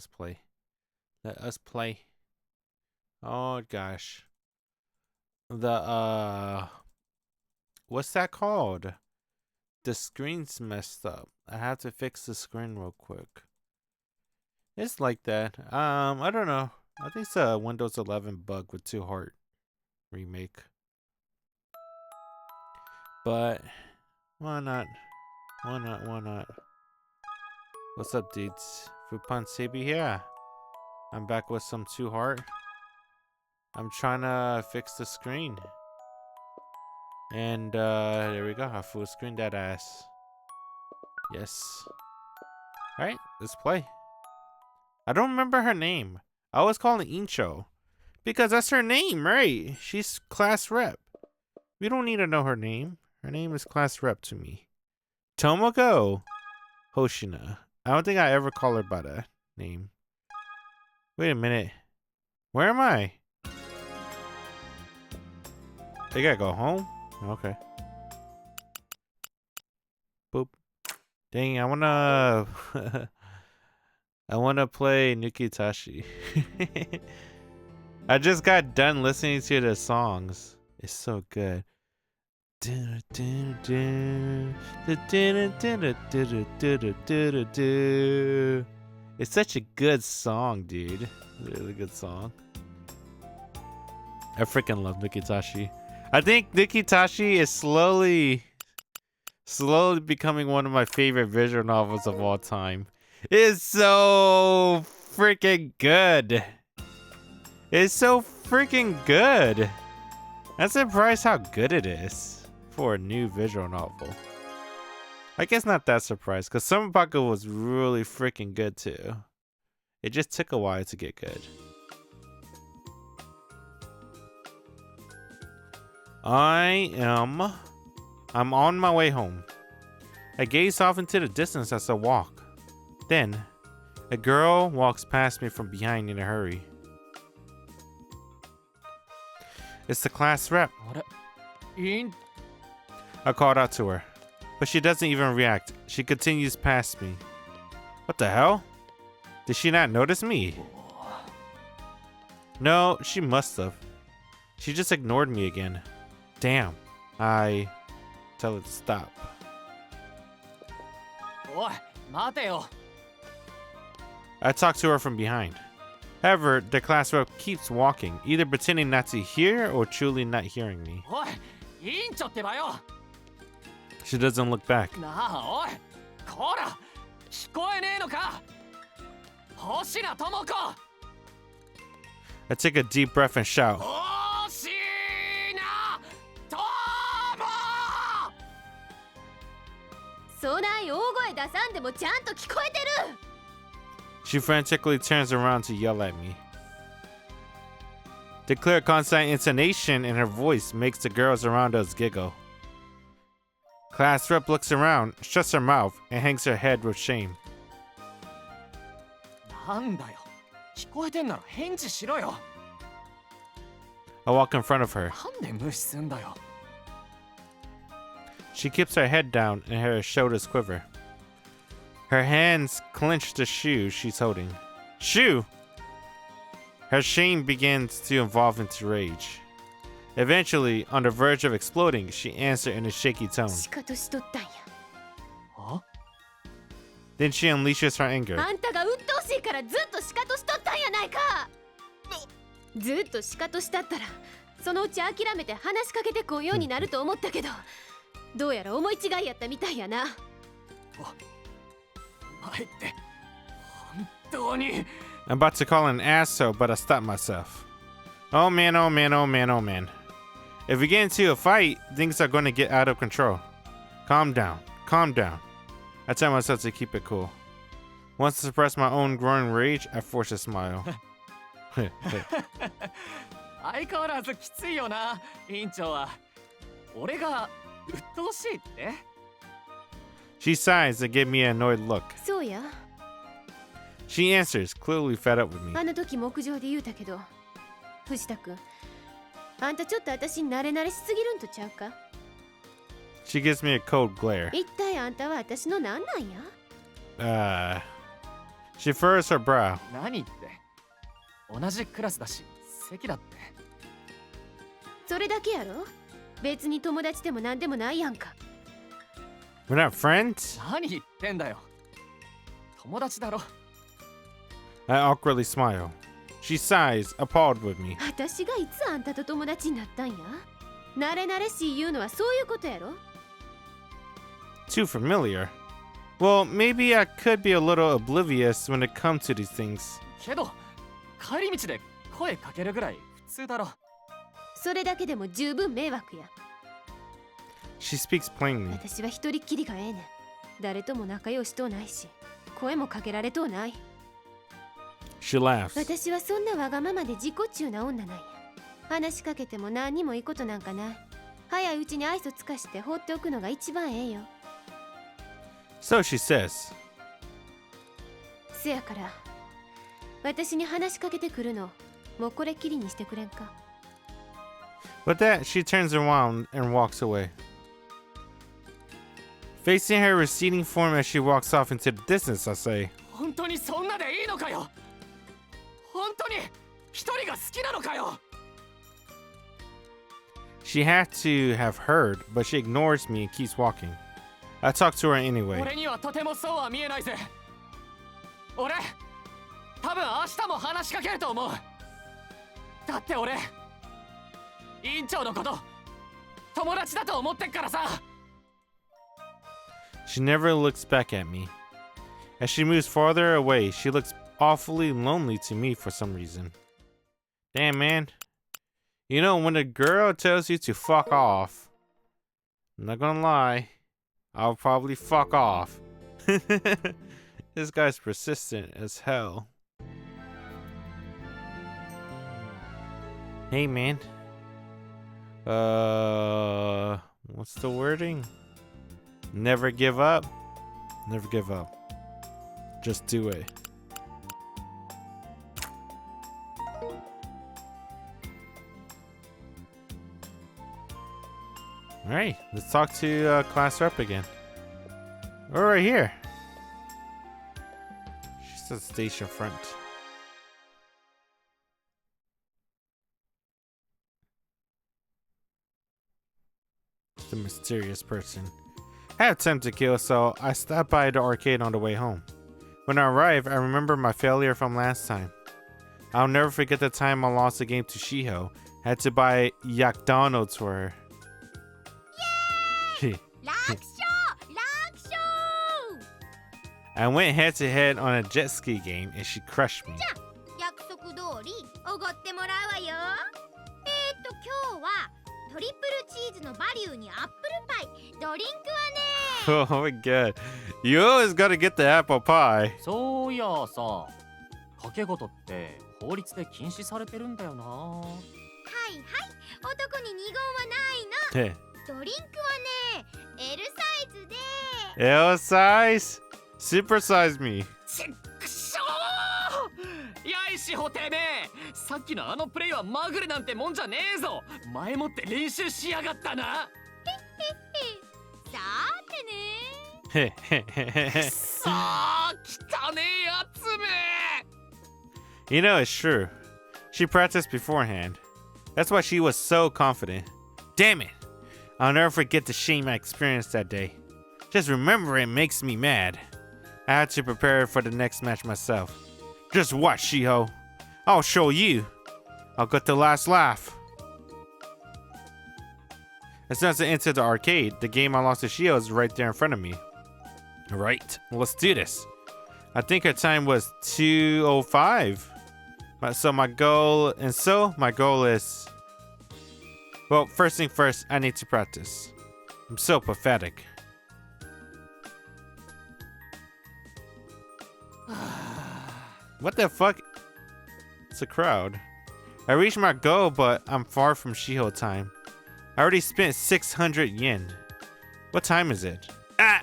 Let's play. Let us play. Oh gosh. The what's that called? The screen's messed up. I have to fix the screen real quick. It's like that. I don't know. I think it's a Windows 11 bug with ToHeart Remake. But why not? Why not? Why not? What's up, dudes? Fupan Sabi here. I'm back with some ToHeart. I'm trying to fix the screen. And there we go. I full screen that ass. Yes. Alright, let's play. I don't remember her name. I always call her Incho. Because that's her name, right? She's class rep. We don't need to know her name. Her name is class rep to me. Tomoko Hoshina. I don't think I ever call her by that name. Wait a minute. Where am I? I gotta go home? Okay. Boop. Dang, I wanna... I wanna play Nukitashi. I just got done listening to the songs. It's so good. It's such a good song, dude. Really good song. I freaking love Nukitashi. I think Nukitashi is slowly becoming one of my favorite visual novels of all time. It's so freaking good. It's so freaking good. I'm surprised how good it is for a new visual novel. I guess not that surprised, because Summerpaka was really freaking good too. It just took a while to get good. I'm on my way home. I gaze off into the distance as I walk. Then, a girl walks past me from behind in a hurry. It's the class rep. I called out to her, but she doesn't even react. She continues past me. What the hell? Did she not notice me? No, she must have. She just ignored me again. Damn. I tell her to stop. I talk to her from behind. However, the class rep keeps walking, either pretending not to hear or truly not hearing me. She doesn't look back. I take a deep breath and shout. She frantically turns around to yell at me. The clear, constant intonation in her voice makes the girls around us giggle. Class rep looks around, shuts her mouth, and hangs her head with shame. I walk in front of her. She keeps her head down and her shoulders quiver. Her hands clench the shoe she's holding. Shoe! Her shame begins to evolve into rage. Eventually, on the verge of exploding, she answered in a shaky tone. Then she unleashes her anger. I'm about to call an asshole, but I stop myself. Oh man, oh man, oh man, oh man. If we get into a fight, things are going to get out of control. Calm down, calm down. I tell myself to keep it cool. Once to suppress my own growing rage, I force a smile. She sighs and gives me an annoyed look. She answers, clearly fed up with me. She gives me a cold glare. She furrows her brow. 何って。同じクラスだし、席だって。それだけやろ？別に友達でも何でもないやんか。We're not friends? 何言ってんだよ。友達だろ。I awkwardly smile. She sighs, appalled with me. 私がいつあんたと友達になったんや？慣れ慣れしい言うのはそういうことやろ？ Too familiar. Well, maybe I could be a little oblivious when it comes to these things. けど、帰り道で声かけるぐらい普通だろ。それだけでも十分迷惑や。She speaks plainly. 私は一人っきりがええねん。誰とも仲良しとうないし、声もかけられとうない。She laughs. 私はそんなわがままで自己中な女なんや。話しかけても何にもいいことなんかない。早いうちに愛想つかして放っておくのが一番ええよ。So she says. せやから、私に話しかけてくるの、もうこれっきりにしてくれんか。With that, she turns around and walks away. Facing her receding form as she walks off into the distance, I say. 本当にそんなでいいのかよ。本当に一人が好きなのかよ。She had to have heard, but she ignores me and keeps walking. I talk to her anyway. 俺にはとてもそうは見えないぜ。俺、多分明日も話しかけると思う。だって俺、委員長のこと、友達だと思ってっからさ。She never looks back at me. As she moves farther away, she looks awfully lonely to me for some reason. Damn, man. You know, when a girl tells you to fuck off, I'm not gonna lie, I'll probably fuck off. This guy's persistent as hell. Hey, man. What's the wording? Never give up. Never give up. Just do it. Alright, let's talk to class rep again. We're right here. She said station front. The mysterious person. I have time to kill, so I stopped by the arcade on the way home. When I arrived, I remember my failure from last time. I'll never forget the time I lost the game to Shiho. I had to buy McDonald's for her. Yay! I went head to head on a jet ski game and she crushed me. 約束通りおごってもらうわよ。今日はトリプルチーズのバリューにアップルパイ、ドリンクはね。Oh my god. You always gotta get the apple pie. そういやさ、賭け事って法律で禁止されてるんだよな。はいはい、男に二言はないの。 Hey. ドリンクはね、L サイズで。 L size? Super size me. ちっくしょー。やいしほてめえ、さっきのあのプレイはまぐれなんてもんじゃねえぞ。前もって練習しやがったな。さーてね。さあ、汚ねえやつめ。 You know, it's true. She practiced beforehand. That's why she was so confident. Damn it. I'll never forget the shame I experienced that day. Just remember it makes me mad. I had to prepare for the next match myself. Just watch, Shiho. I'll show you. I'll get the last laugh. As soon as I entered the arcade, the game I lost to Shiho is right there in front of me. Alright, let's do this. I think her time was 2:05. So my goal is... Well, first thing first, I need to practice. I'm so pathetic. What the fuck? It's a crowd. I reached my goal, but I'm far from Shiho time. I already spent 600 yen. What time is it? Ah!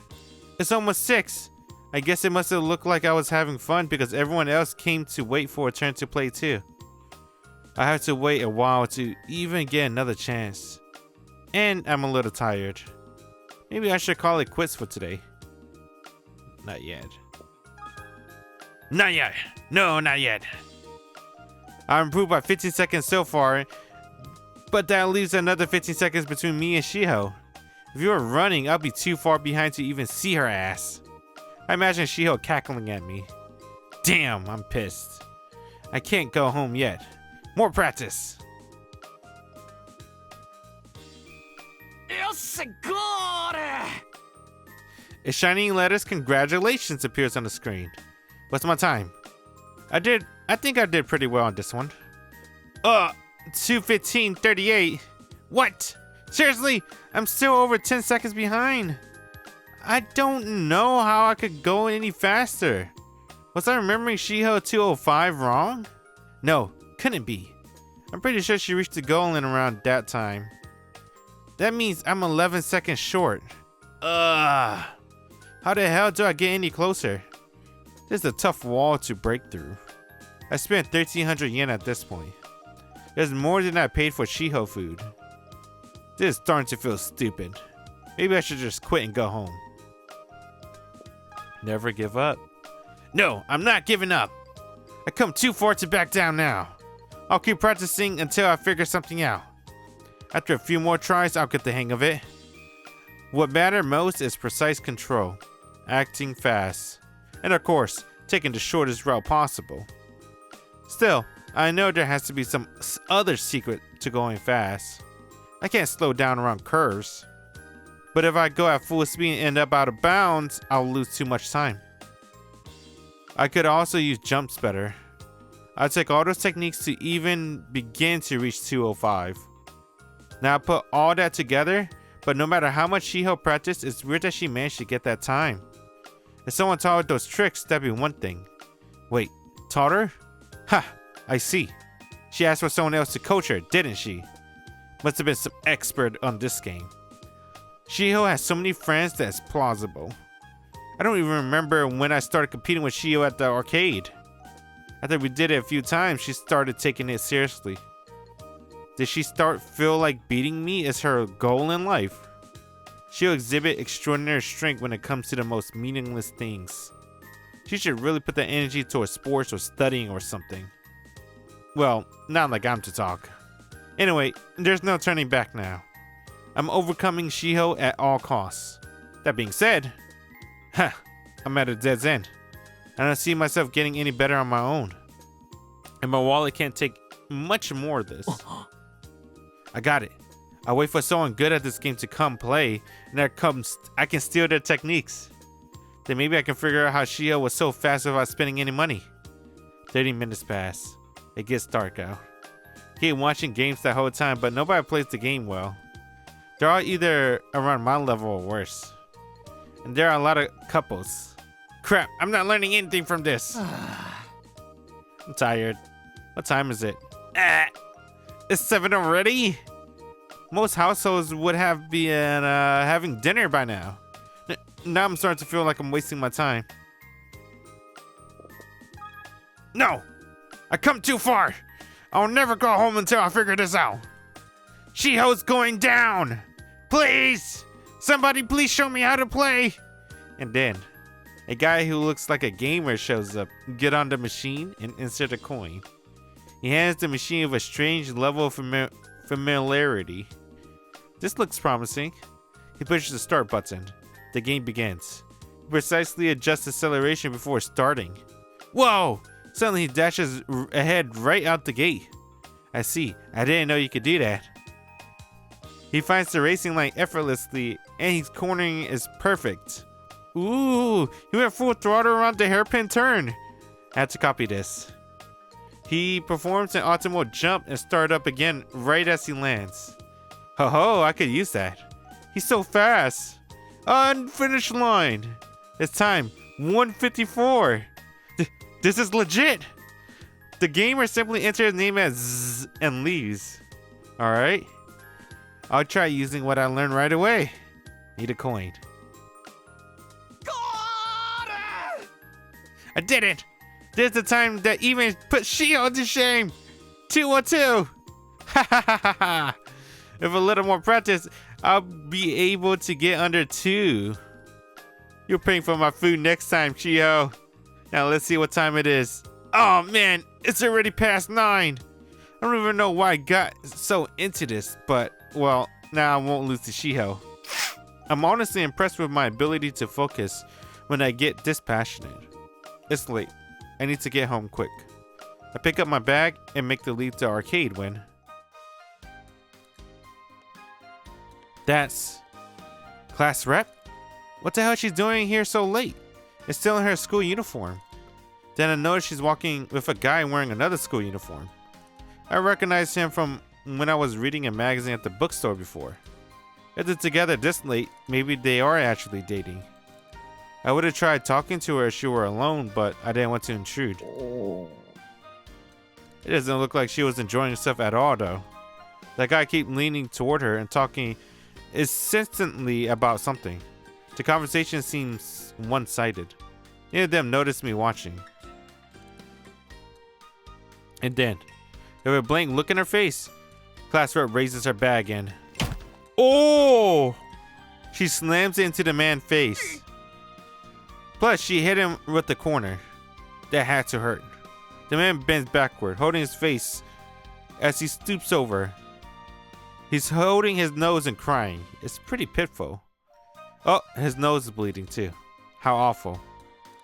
It's almost 6. I guess it must have looked like I was having fun because everyone else came to wait for a turn to play too. I have to wait a while to even get another chance. And I'm a little tired. Maybe I should call it quits for today. Not yet. Not yet. No, not yet. I improved by 15 seconds so far, but that leaves another 15 seconds between me and Shiho. If you were running, I'll be too far behind to even see her ass. I imagine Shiho cackling at me. Damn, I'm pissed. I can't go home yet. More practice. よっしゃゴール A shining letters congratulations appears on the screen. What's my time? I think I did pretty well on this one. 2:15:38. What? Seriously? I'm still over 10 seconds behind. I don't know how I could go any faster. Was I remembering Shiho 2:05 wrong? No, couldn't be. I'm pretty sure she reached the goal in around that time. That means I'm 11 seconds short. How the hell do I get any closer? This is a tough wall to break through. I spent 1,300 yen at this point. There's more than I paid for Shiho food. This is starting to feel stupid. Maybe I should just quit and go home. Never give up. No, I'm not giving up. I come too far to back down now. I'll keep practicing until I figure something out. After a few more tries, I'll get the hang of it. What matters most is precise control, acting fast, and of course, taking the shortest route possible. Still, I know there has to be some other secret to going fast. I can't slow down around curves. But if I go at full speed and end up out of bounds, I'll lose too much time. I could also use jumps better. I'll take all those techniques to even begin to reach 2:05. Now I put all that together, but no matter how much Shiho practiced, it's weird that she managed to get that time. If someone taught her those tricks, that'd be one thing. Wait, taught her? Ha! I see. She asked for someone else to coach her, didn't she? Must have been some expert on this game. Shiho has so many friends that's plausible. I don't even remember when I started competing with Shiho at the arcade. After we did it a few times, she started taking it seriously. Did she feel like beating me is her goal in life? She'll exhibit extraordinary strength when it comes to the most meaningless things. She should really put the energy towards sports or studying or something. Well, not like I'm to talk. Anyway, there's no turning back now. I'm overcoming Shiho at all costs. That being said, I'm at a dead's end. I don't see myself getting any better on my own. And my wallet can't take much more of this. I got it. I'll wait for someone good at this game to come play, and I can steal their techniques. Then maybe I can figure out how Shiho was so fast without spending any money. 30 minutes pass. It gets dark out. Keep watching games that whole time, but nobody plays the game well. They're all either around my level or worse. And there are a lot of couples. Crap, I'm not learning anything from this. I'm tired. What time is it? It's 7 already? Most households would have been having dinner by now. Now I'm starting to feel like I'm wasting my time. No! I come too far! I'll never go home until I figure this out. Shiho's going down! Please! Somebody please show me how to play! And then, a guy who looks like a gamer shows up, get on the machine, and insert a coin. He hands the machine with a strange level of familiarity. This looks promising. He pushes the start button. The game begins. He precisely adjusts acceleration before starting. Whoa! Suddenly he dashes ahead right out the gate. I see. I didn't know you could do that. He finds the racing line effortlessly, and his cornering is perfect. Ooh! He went full throttle around the hairpin turn. I had to copy this. He performs an optimal jump and start up again right as he lands. Ho ho, I could use that. He's so fast. Unfinished line. It's time. 154. This is legit. The gamer simply enters his name as Z and leaves. Alright. I'll try using what I learned right away. Need a coin. I did it! There's the time that even put Shiho to shame! 212! Ha ha ha ha ha! With a little more practice, I'll be able to get under 2. You're paying for my food next time, Shiho. Now let's see what time it is. Oh man, it's already past 9. I don't even know why I got so into this, but well, now I won't lose to Shiho. I'm honestly impressed with my ability to focus when I get this passionate. It's late. I need to get home quick. I pick up my bag and make the leap to arcade when... That's... class rep? What the hell is she doing here so late? It's still in her school uniform. Then I notice she's walking with a guy wearing another school uniform. I recognize him from when I was reading a magazine at the bookstore before. If they're together this late, maybe they are actually dating. I would have tried talking to her if she were alone, but I didn't want to intrude. It doesn't look like she was enjoying herself at all though. That guy keeps leaning toward her and talking insistently about something. The conversation seems one-sided. Neither of them noticed me watching. And then, with a blank look in her face, class rep raises her bag and... Oh! She slams it into the man's face. Plus, she hit him with the corner. That had to hurt. The man bends backward, holding his face as he stoops over. He's holding his nose and crying. It's pretty pitiful. Oh, his nose is bleeding too. How awful.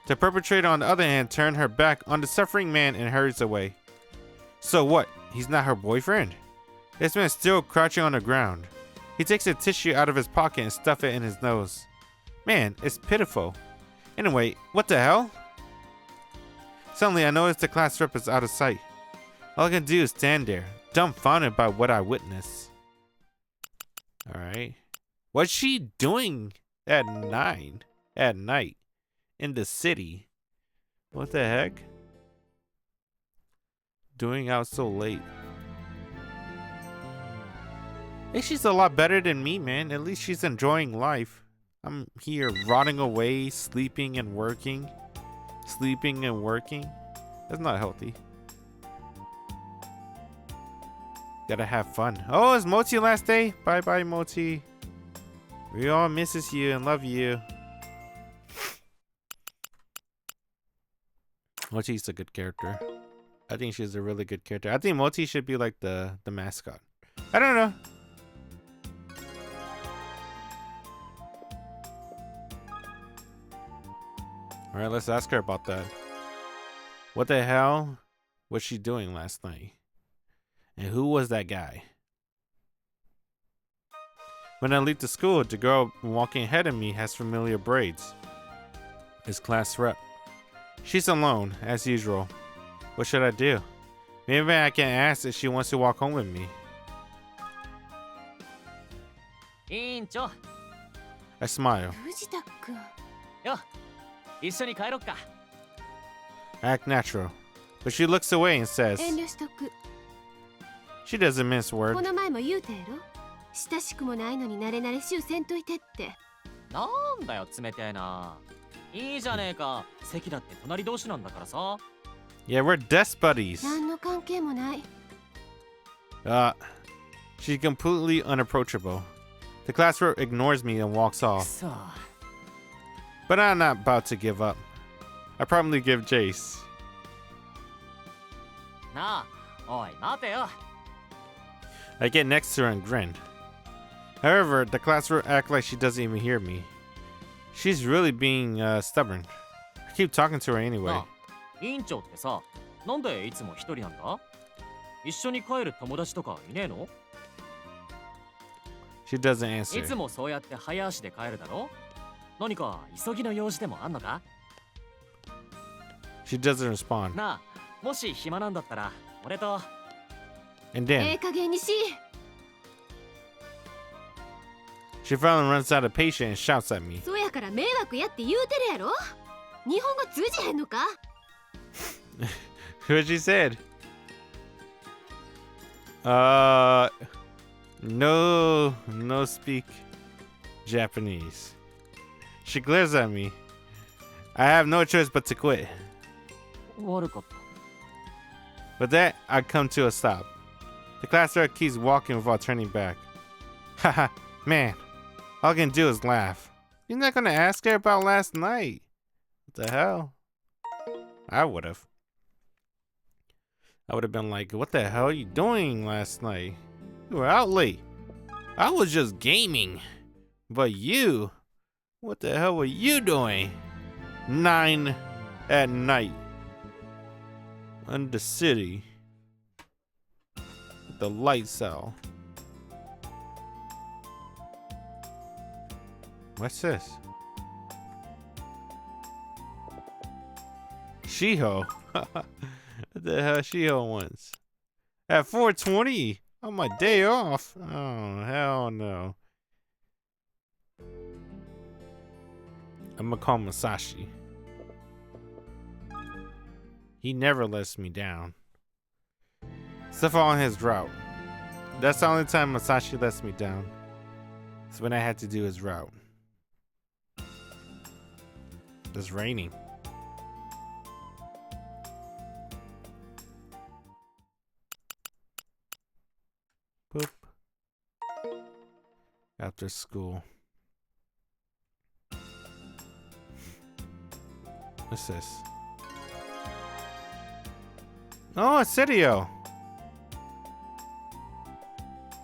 The perpetrator, on the other hand, turned her back on the suffering man and hurries away. So what? He's not her boyfriend? This man's still crouching on the ground. He takes a tissue out of his pocket and stuffs it in his nose. Man, it's pitiful. Anyway, what the hell? Suddenly, I notice the class rep is out of sight. All I can do is stand there, dumbfounded by what I witness. Alright. What's she doing at 9 at night in the city? What the heck? Doing out so late. Hey, she's a lot better than me, man. At least she's enjoying life. I'm here rotting away, sleeping and working. Sleeping and working. That's not healthy. Gotta have fun. Oh, it's Moti last day? Bye bye, Moti. We all misses you and love you. Moti's a good character. I think she's a really good character. I think Moti should be like the mascot. I don't know. Alright, let's ask her about that. What the hell was she doing last night? And who was that guy? When I leave the school, the girl walking ahead of me has familiar braids. It's class rep. She's alone, as usual. What should I do? Maybe I can ask if she wants to walk home with me. 委員長 I smile. 藤田君。よ一緒に帰ろっか I act natural. But she looks away and says, 遠慮しとく。 she doesn't mince こ words. の前も言うたやろ。親しくもないのに慣れ慣れしゅうせんといてって。なんだよ冷たいな。いいじゃねえか。席だって隣同士なんだからさ。 Yeah, we're desk buddies. 何の関係もない。 She's completely unapproachable. The class rep ignores me and walks く off. そ。 But I'm not about to give up. I probably give Jace. なあ、おい待てよ。 I get next to her and grin. However, the class rep acts like she doesn't even hear me. She's really being stubborn. I keep talking to her な anyway. あ、委員長ってさ、なんでいつも一人なんだ？一緒に帰る友達とかいねえの？ She doesn't い answer. つもそうやって早足で帰るだろ？何か急ぎの用事でもあんのか？ She doesn't respond. なあ、もし暇なんだったら俺と。 And then 加減にし。 she finally runs out of patience and shouts at me. そやから迷惑やって言うてるやろ。日本語通じへんのか？ What she said? No speak Japanese. She glares at me. I have no choice but to quit. 悪かった。 With that, I come to a stop. The class rep keeps walking without turning back. Haha, man. All I can do is laugh. You're not gonna ask her about last night. What the hell? I would have. I would have been like, what the hell are you doing last night? You were out late. I was just gaming. But you, what the hell were you doing? 9 at night. In the city. With the lights out. What's this? Shiho. What the hell Shiho wants? At 4:20 on my day off? Oh, hell no. I'm gonna call Masashi. He never lets me down. Except for on his route. That's the only time Masashi lets me down. It's when I had to do his route. It's raining. Boop. After school. What's this? Oh, it's Sidio.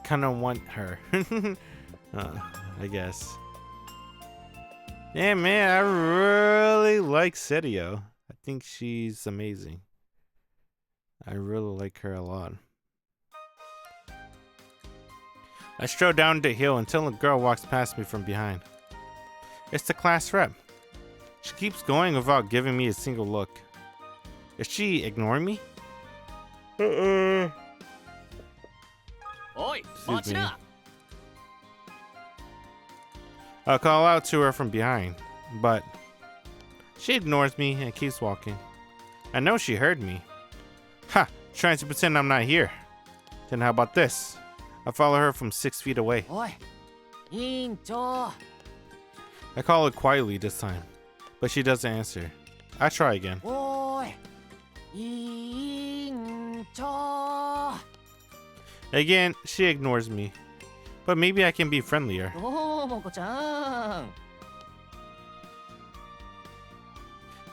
Kinda want her. I guess. Yeah, man, I really like Sidio. I think she's amazing. I really like her a lot. I stroll down the hill until a girl walks past me from behind. It's the class rep. She keeps going without giving me a single look. Is she ignoring me? Oi, Excuse me. watch I call out to her from behind, but she ignores me and keeps walking. I know she heard me. Ha! Trying to pretend I'm not here. Then how about this? I follow her from 6 feet away. おい、委員長。 I call her quietly this time, but she doesn't answer. I try again. おい、委員長。 Again, she ignores me. But maybe I can be friendlier. どうもこちゃん。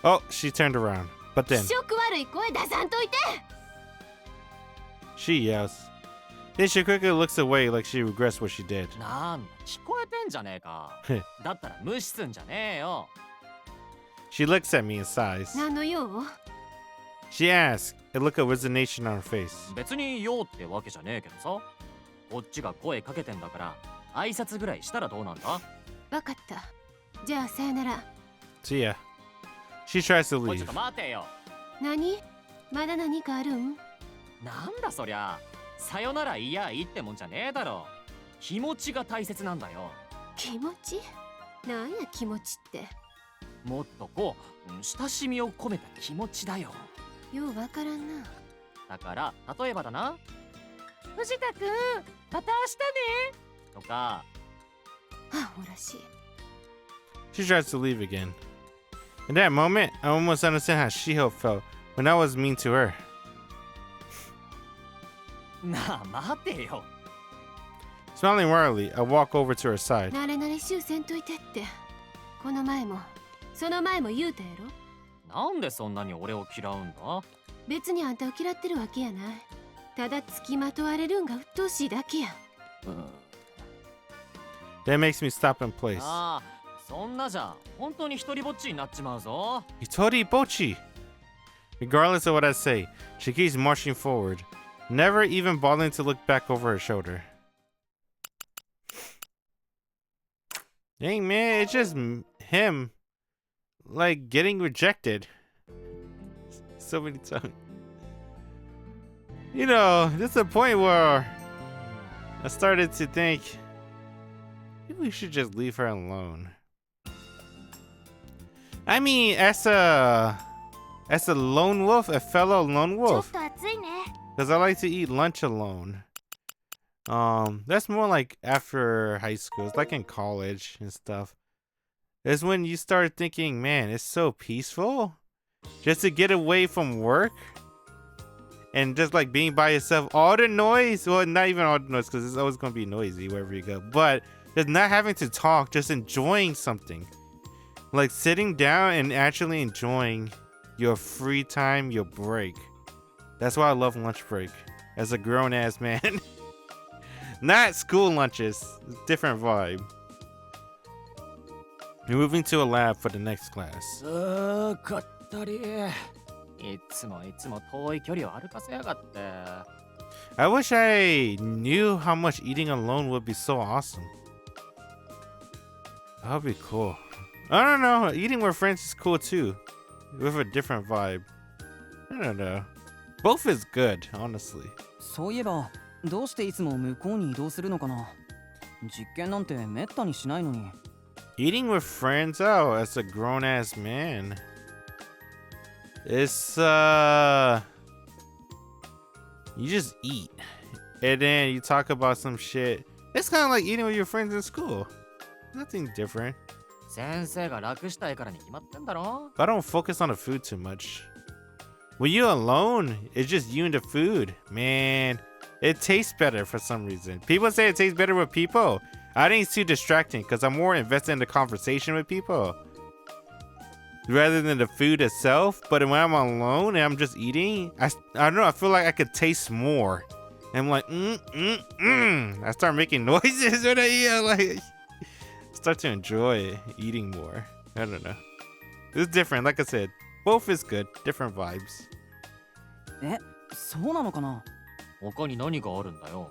Oh, she turned around. But then 気色悪い声出さんといて。 she yells. Then she quickly looks away like she regrets what she did. なんだ、聞こえてんじゃねえか。だったら無視すんじゃねえよ。 She looks at me and sighs. 何の用？ She asks, a look of resignation on her face. 別に用ってわけじゃねえけどさ。こっちが声かけてんだから、挨拶ぐらいしたらどうなんだ？わかった。じゃあさよなら。 See ya. She tries to おいちょ leave. っと待てよ。何？まだ何かあるん？なんだそりゃ。さよならいやいいってもんじゃねえだろ。気持ちが大切なんだよ。気持ち？なんや気持ちって。もっとこう、親しみを込めた気持ちだよ。ようわからんな。だから例えばだな。藤田くん、また明日ね。とか。あ、ほらしい。 She tries to leave again. In that moment, I almost understand how Shiho felt when I was mean to her. なあ待てよ。 Smiling wryly, I walk over to her side. 慣れ慣れしゅうせんといてって。この前も、その前も言うたやろ。なんでそんなに俺を嫌うんだ？別にあんたを嫌ってるわけやない。ただ付きまとわれるんが鬱陶しいだけや。That makes me stop in place. ああ、そんなじゃ本当に一人ぼっちになっちまうぞ。 Hitori Bochi! Regardless of what I say, she keeps marching forward, never even bothering to look back over her shoulder. Dang man, it's just him, like, getting rejected. So many times. You know, there's a point where I started to think, maybe we should just leave her alone. I mean, as a lone wolf, a fellow lone ちょっ wolf, と暑いね。 because I like to eat lunch alone. That's more like after high school. It's like in college and stuff. It's when you start thinking, man, it's so peaceful just to get away from work and just like being by yourself. All the noise, well, not even all the noise because it's always going to be noisy wherever you go, but just not having to talk, just enjoying something. Like sitting down and actually enjoying your free time, your break. That's why I love lunch break. As a grown-ass man. Not school lunches. Different vibe. You're moving to a lab for the next class. かったり。いつも遠い距離を歩かせやがって。I wish I knew how much eating alone would be so awesome. That would be cool. I don't know. Eating with friends is cool too. With a different vibe. I don't know. Both is good, honestly. そういえば、どうしていつも向こうに移動するのかな。実験なんてめったにしないのに。Eating with friends, oh, as a grown-ass man. It's, you just eat. And then you talk about some shit. It's kind of like eating with your friends in school. Nothing different. 先生が楽したいからに決まってんだろ。I don't focus on the food too much. When you're alone, it's just you and the food. Man, it tastes better for some reason. People say it tastes better with people. I think it's too distracting because I'm more invested in the conversation with people rather than the food itself. But when I'm alone and I'm just eating, I don't know, I feel like I could taste more. And I'm like, I start making noises when I eat. I like start to enjoy eating more. I don't know. It's different. Like I said, both is good. Different vibes. え、そうなのかな。他に何があるんだよ。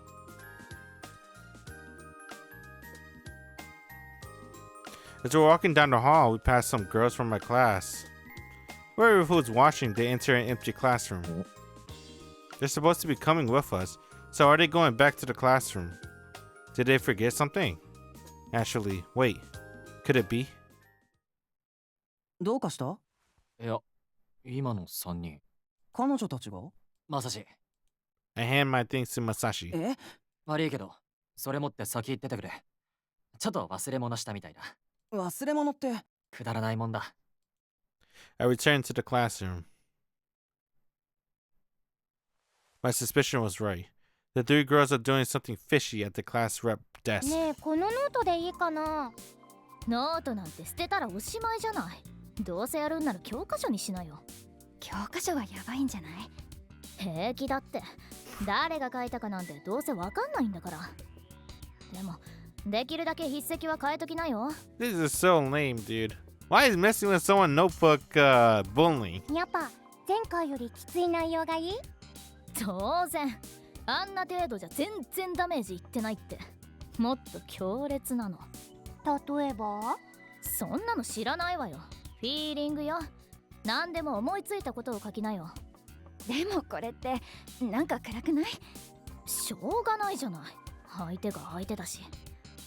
As we're walking down the hall, we pass some girls from my class. Whoever who's watching, they enter an empty classroom. They're supposed to be coming with us, so are they going back to the classroom? Did they forget something? Actually, wait. Could it be? どうかした？いや、今の3人。彼女たちが？まさし。I hand my things to Masashi. え？悪いけど、それ持って先行っててくれ。ちょっと忘れ物したみたいだ。忘れ物って？くだらないもんだ。I returned to the classroom. My suspicion was right. The three girls are doing something fishy at the class rep desk. ねえ、このノートでいいかな。ノートなんて捨てたらおしまいじゃない。どうせやるんなら教科書にしなよ。教科書はやばいんじゃない？平気だって。誰が書いたかなんてどうせわかんないんだから。でもできるだけ筆跡は変えときなよ。This is so lame, dude. Why is messing with someone's notebook bullying? やっぱ前回よりきつい内容がいい？当然。あんな程度じゃ全然ダメージいってないって。もっと強烈なの。例えば？そんなの知らないわよ。フィーリングよ。何でも思いついたことを書きなよ。でもこれってなんか暗くない？しょうがないじゃない。相手が相手だし。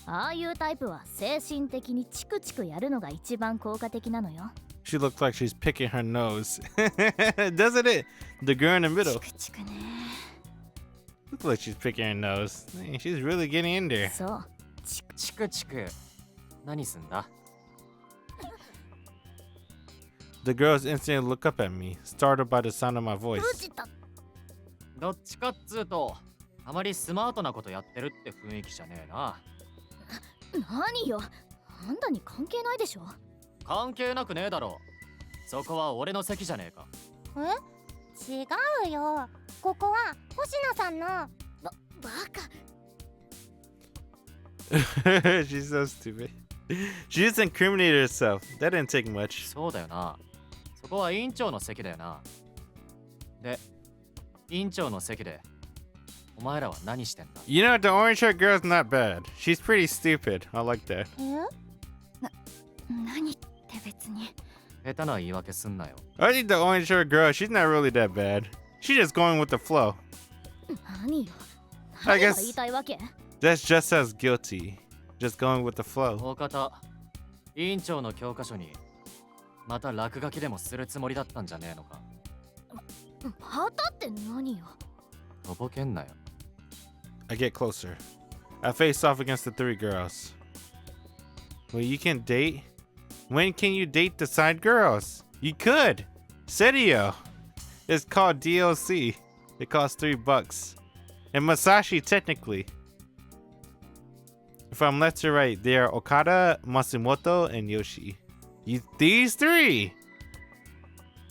ああいうタイプは精神的にチクチクやるのが一番効果的なのよ。She looked like she's picking her nose. Doesn't it? The girl in the middle. チクチクね。Looks like she's picking her nose. Man, she's really getting in there. そう。チクチク。何すんだ？ The girls instantly look up at me, startled by the sound of my voice. どっちかっつうと、あまりスマートなことやってるって雰囲気じゃねえな。何よ。あんたに関係ないでしょ。関係なくねえだろ。そこは俺の席じゃねえか。え？違うよ。ここは星野さんの。バカ。She's so stupid. She just incriminated herself. That didn't take much. そうだよな。そこは委員長の席だよな。で、委員長の席で、お前らは何してんだ？ You know, the orange hair girl's not bad. She's pretty stupid. I like that. 何って別に。下手な言い訳すんなよ。I think the orange hair girl, she's not really that bad. She's just going with the flow. 何よ。 I 何が guess 言いたいわけ？ that's just as guilty. Just going with the flow. 大方、委員長の教科書に、また落書きでもするつもりだったんじゃねえのか。またって何よ。とぼけんなよ。I get closer. I face off against the three girls. Well, you can date? When can you date the side girls? You could. Serio. It's called DLC. It costs $3. And Masashi, technically. If I'm left to right, they are Okada, Matsumoto, and Yoshi. These three.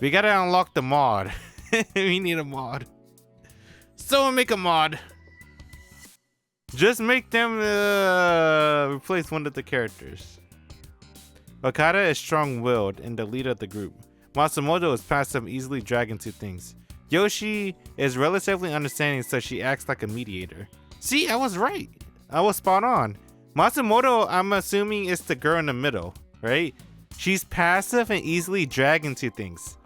We gotta unlock the mod. We need a mod. Someone make a mod. Just make them replace one of the characters. Okada is strong-willed and the leader of the group. Matsumoto is passive, easily dragged into things. Yoshi is relatively understanding, so she acts like a mediator. See, I was right. I was spot on. Matsumoto, I'm assuming, is the girl in the middle, right? She's passive and easily dragged into things.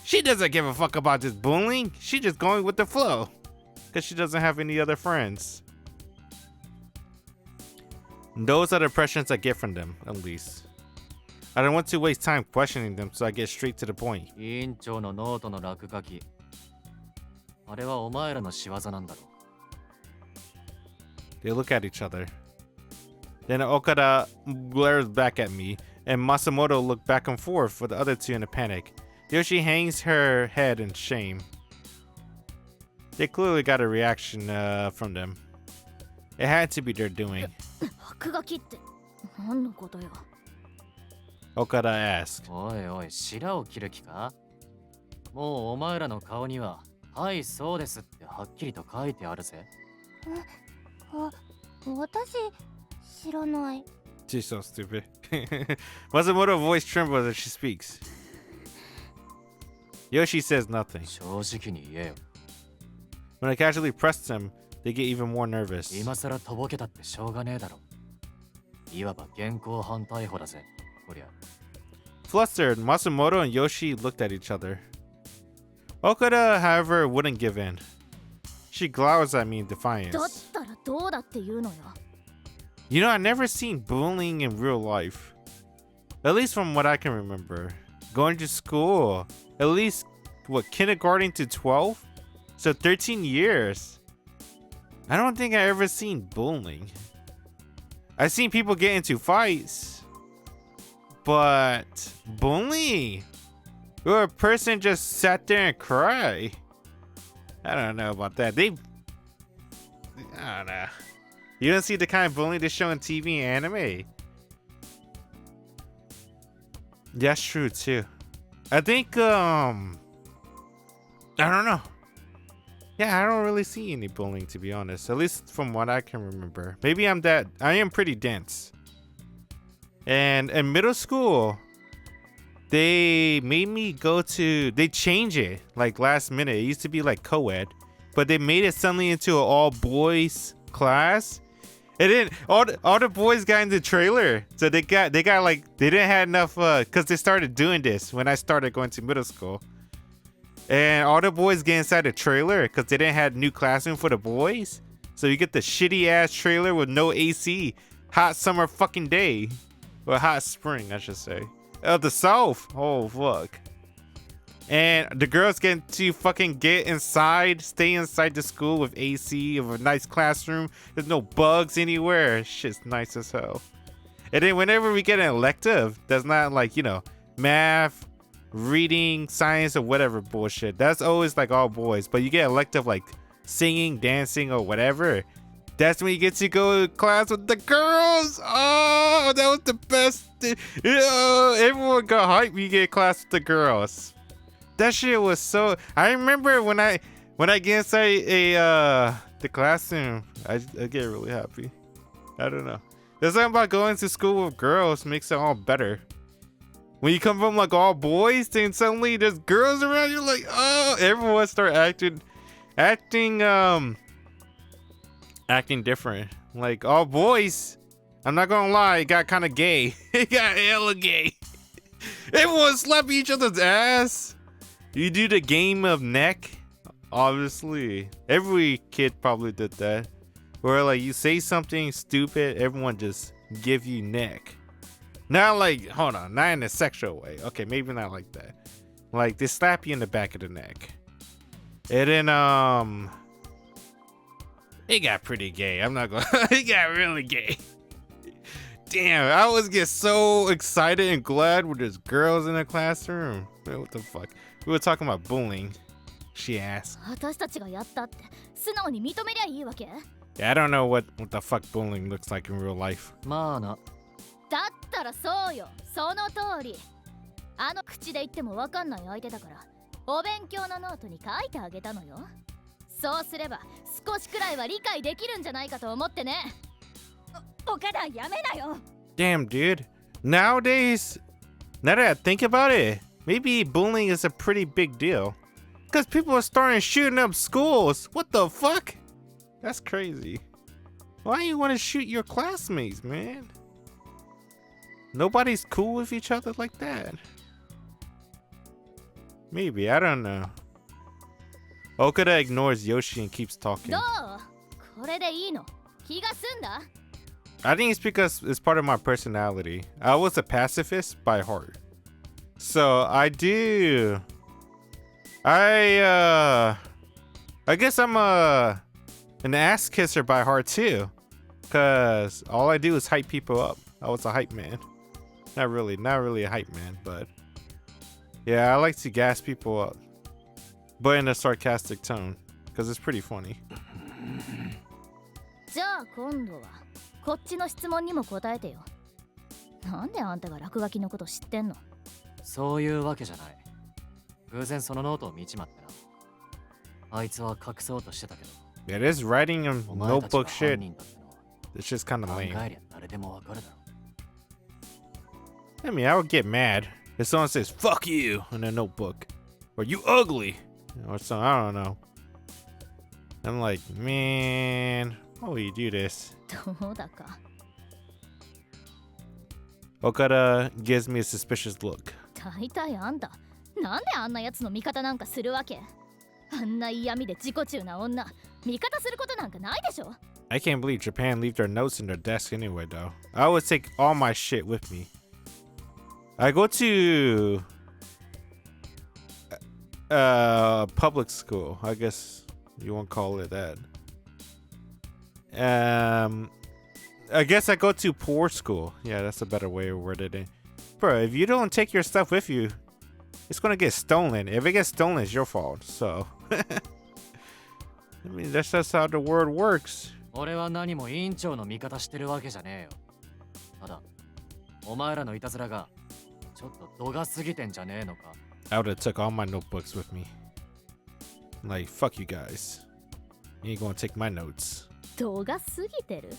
She doesn't give a fuck about this bullying. She's just going with the flow. Because she doesn't have any other friends. Those are the impressions I get from them, at least. I don't want to waste time questioning them, so I get straight to the point. 委員長のノートの落書き。あれはお前らの仕業なんだろ。 They look at each other. Then Okada glares back at me, and Matsumoto look back and forth with the other two in a panic. Yoshi hangs her head in shame. They clearly got a reaction from them. It had to be their doing. 落書きって何のことよ。 Okada asked. おいおい、白を切る気か？もうお前らの顔には、はいそうですってはっきりと書いてあるぜ。私知らない。 She's so stupid. Matsumoto's voice trembles as she speaks. Yoshi says nothing. 正直に言えよ。 When I casually press them, they get even more nervous. 今さらとぼけたってしょうがねえだろ。いわば現行犯逮捕だぜ。こりゃ。 Flustered, Matsumoto and Yoshi looked at each other. Okada, however, wouldn't give in. She glowers at me in だ defiance. ったらどうだって言うのよ。 You know, I've never seen bullying in real life. At least from what I can remember. Going to school. At least, what, kindergarten to 12? So 13 years. I don't think I ever seen bullying. I've seen people get into fights. But bullying? Where a person just sat there and cried. I don't know about that. I don't know. You don't see the kind of bullying they show on TV and anime. That's true too. I think I don't know. Yeah, I don't really see any bullying, to be honest. At least from what I can remember. Maybe I am pretty dense. And in middle school, they made me they changed it like last minute. It used to be like co-ed, but they made it suddenly into an all boys class. And then all the boys got in the trailer. So they didn't have enough because they started doing this when I started going to middle school. And all the boys get inside the trailer because they didn't have new classroom for the boys. So you get the shitty ass trailer with no AC. Hot summer fucking day. Or hot spring, I should say. The South. Oh, fuck. And the girls get to fucking stay inside the school with AC, of a nice classroom. There's no bugs anywhere. Shit's nice as hell. And then whenever we get an elective, that's not like, you know, math, reading, science, or whatever bullshit. That's always like all boys. But you get elective like singing, dancing, or whatever. That's when you get to go to class with the girls. Oh, that was the best. Everyone got hyped when you get class with the girls. That shit was so. I remember when I get inside the classroom, I get really happy. I don't know. There's something about going to school with girls makes it all better. When you come from like all boys, then suddenly there's girls around. You're like, oh, everyone start acting different. Like all boys. I'm not gonna lie, it got kind of gay. It got hella gay. Everyone slapping each other's ass. You do the game of neck. Obviously, every kid probably did that. Where like you say something stupid, everyone just give you neck. Not like, hold on, not in a sexual way. Okay, maybe not like that. Like they slap you in the back of the neck. And then it got pretty gay. I'm not gonna. It got really gay. Damn, I always get so excited and glad when there's girls in the classroom. Man, what the fuck? We were talking about bullying. She asked. 私たちがやったって素直に認めりゃいいわけ？ Yeah, I don't know what the fuck bullying looks like in real life. まあな。だったらそうよ、その通り。あの口で言ってもわかんない相手だからお勉強のノートに書いてあげたのよ。そうすれば少しくらいは理解できるんじゃないかと思ってね。岡田やめなよ。 Damn, dude. Nowadays, now that I think about it, maybe bullying is a pretty big deal. Because people are starting shooting up schools. What the fuck? That's crazy. Why do you want to shoot your classmates, man? Nobody's cool with each other like that. Maybe, I don't know. Okada ignores Yoshi and keeps talking. どう？これでいいの？気が済んだ？ I think it's because it's part of my personality. I was a pacifist by heart. So I guess I'm an ass kisser by heart too. Cause all I do is hype people up. I was a hype man. Not really a hype man, but yeah, I like to gas people up. But in a sarcastic tone. Cause it's pretty funny. じゃあ今度はこっちの質問にも答えてよ。なんであんたが落書きのこと知ってんの？そういうわけじゃない。偶然そのノートを見ちまってな。あいつは隠そうとしてたけど。Yeah, this writing and お前たち notebook が shit, 犯人だってのは it's just kind of 考 lame. えりゃ誰でもわかるだろ。 I mean, I would get mad if someone says "fuck you" in a notebook, or "you ugly," or something. I don't know. I'm like, man, why would you do this? どうだか。 Okada gives me a suspicious look. 大体あんた、なんであんなやつの味方なんかするわけ？あんな嫌味で自己中な女、味方することなんかないでしょ？ I can't believe Japan leave their notes in their desk anyway, though. I would take all my shit with me. I go to public school. I guess you won't call it that. I guess I go to poor school. Yeah, that's a better way to word it. Bro, if you don't take your stuff with you, it's gonna get stolen. If it gets stolen, it's your fault. So, I mean, that's just how the world works. 俺は何も委員長の味方してるわけじゃねえよ。ただ、お前らのいたずらがちょっと度が過ぎてんじゃねえのか。I would have took all my notebooks with me. Like, fuck you guys. You ain't gonna take my notes. 度が過ぎてる？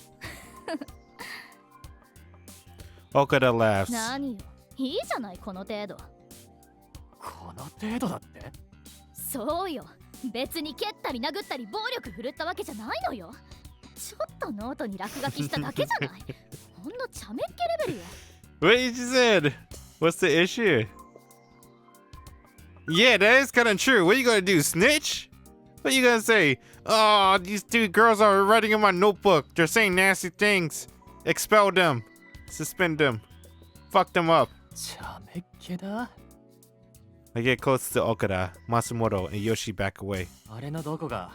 Okada laughs. 何よ、いいじゃないこの程度。この程度だって？そうよ、別に蹴ったり殴ったり暴力振るったわけじゃないのよ。ちょっとノートに落書きしただけじゃない。ほんのちゃめっ気レベルよ。What you said? What's the issue? Yeah, that is kind of true. What you gonna do, snitch? What you gonna say? Oh, these two girls are writing in my notebook. They're saying nasty things. Expel them. Suspend them. Fuck them up. ちゃめっ気だ。 I get close to Okada, Matsumoto, and Yoshi back away. あれのどこが